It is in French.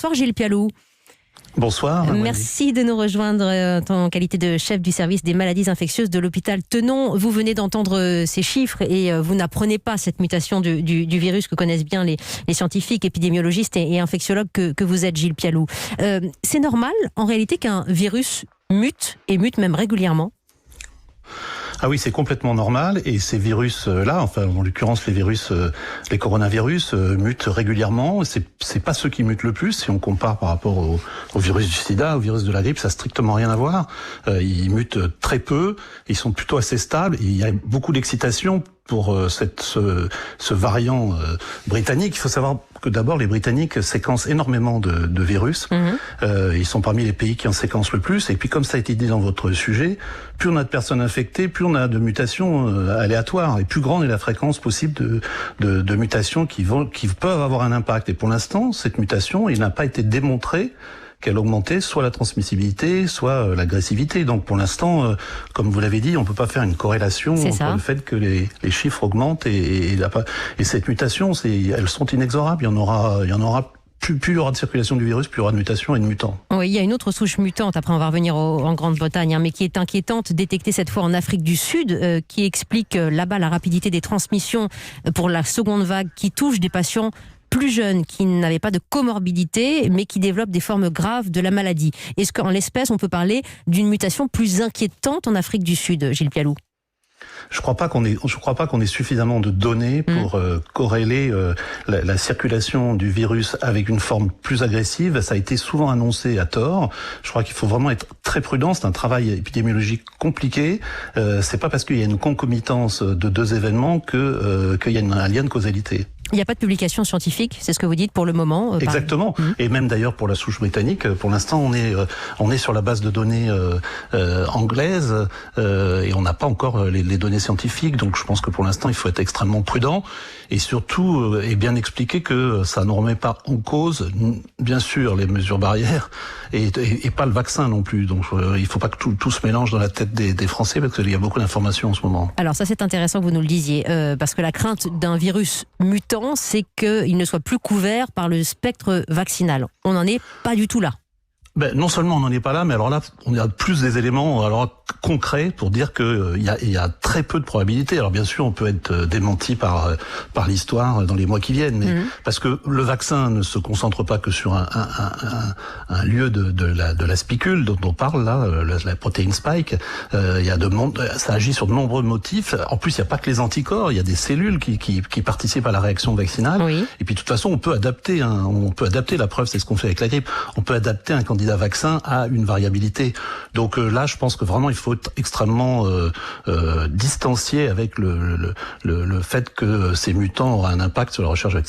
Bonsoir Gilles Pialou. Bonsoir. Merci de nous rejoindre en qualité de chef du service des maladies infectieuses de l'hôpital Tenon. Vous venez d'entendre ces chiffres et vous n'apprenez pas cette mutation du virus que connaissent bien les scientifiques, épidémiologistes et infectiologues que vous êtes, Gilles Pialou. C'est normal en réalité qu'un virus mute et mute même régulièrement? Ah oui, c'est complètement normal, et ces virus-là, enfin en l'occurrence les coronavirus mutent régulièrement. C'est pas ceux qui mutent le plus si on compare par rapport au virus du sida, au virus de la grippe, ça n'a strictement rien à voir. Ils mutent très peu, ils sont plutôt assez stables, et il y a beaucoup d'excitation pour ce variant britannique. Il faut savoir que d'abord les Britanniques séquencent énormément de virus. Ils sont parmi les pays qui en séquencent le plus. Et puis comme ça a été dit dans votre sujet, plus on a de personnes infectées, plus on a de mutations aléatoires, et plus grande est la fréquence possible de mutations qui peuvent avoir un impact. Et pour l'instant, cette mutation, il n'a pas été démontré qu'elle augmentait soit la transmissibilité, soit l'agressivité. Donc pour l'instant, comme vous l'avez dit, on peut pas faire une corrélation entre le fait que les chiffres augmentent et cette mutation, elles sont inexorables. Il y en aura plus il y aura de circulation du virus, plus il y aura de mutations et de mutants. Oui, il y a une autre souche mutante, après on va revenir en Grande-Bretagne, mais qui est inquiétante, détectée cette fois en Afrique du Sud, qui explique là-bas la rapidité des transmissions pour la seconde vague qui touche des patients plus jeunes, qui n'avaient pas de comorbidité, mais qui développent des formes graves de la maladie. Est-ce qu'en l'espèce, on peut parler d'une mutation plus inquiétante en Afrique du Sud, Gilles Pialou? Je crois pas qu'on ait suffisamment de données pour corréler la circulation du virus avec une forme plus agressive. Ça a été souvent annoncé à tort. Je crois qu'il faut vraiment être très prudent. C'est un travail épidémiologique compliqué. C'est pas parce qu'il y a une concomitance de deux événements qu'il y a un lien de causalité. Il n'y a pas de publication scientifique, c'est ce que vous dites pour le moment. Exactement. Et même d'ailleurs pour la souche britannique, pour l'instant on est sur la base de données anglaise et on n'a pas encore les données scientifiques. Donc je pense que pour l'instant il faut être extrêmement prudent et surtout et bien expliquer que ça ne remet pas en cause, bien sûr, les mesures barrières et pas le vaccin non plus. Donc il ne faut pas que tout se mélange dans la tête des Français parce qu'il y a beaucoup d'informations en ce moment. Alors ça c'est intéressant que vous nous le disiez parce que la crainte d'un virus mutant, c'est qu'il ne soit plus couvert par le spectre vaccinal. On n'en est pas du tout là. Non seulement on n'en est pas là, mais alors là, on a plus des éléments concrets pour dire que il y a très peu de probabilités. Alors bien sûr, on peut être démenti par l'histoire dans les mois qui viennent, mais parce que le vaccin ne se concentre pas que sur un lieu de la spicule dont on parle là, la protéine spike. Ça agit sur de nombreux motifs. En plus, il n'y a pas que les anticorps, il y a des cellules qui participent à la réaction vaccinale. Oui. Et puis de toute façon, on peut adapter la preuve, c'est ce qu'on fait avec la grippe. On peut adapter un candidat vaccin à une variabilité. Donc là, je pense que vraiment, il faut être extrêmement distancié avec le fait que ces mutants auront un impact sur la recherche vaccinale.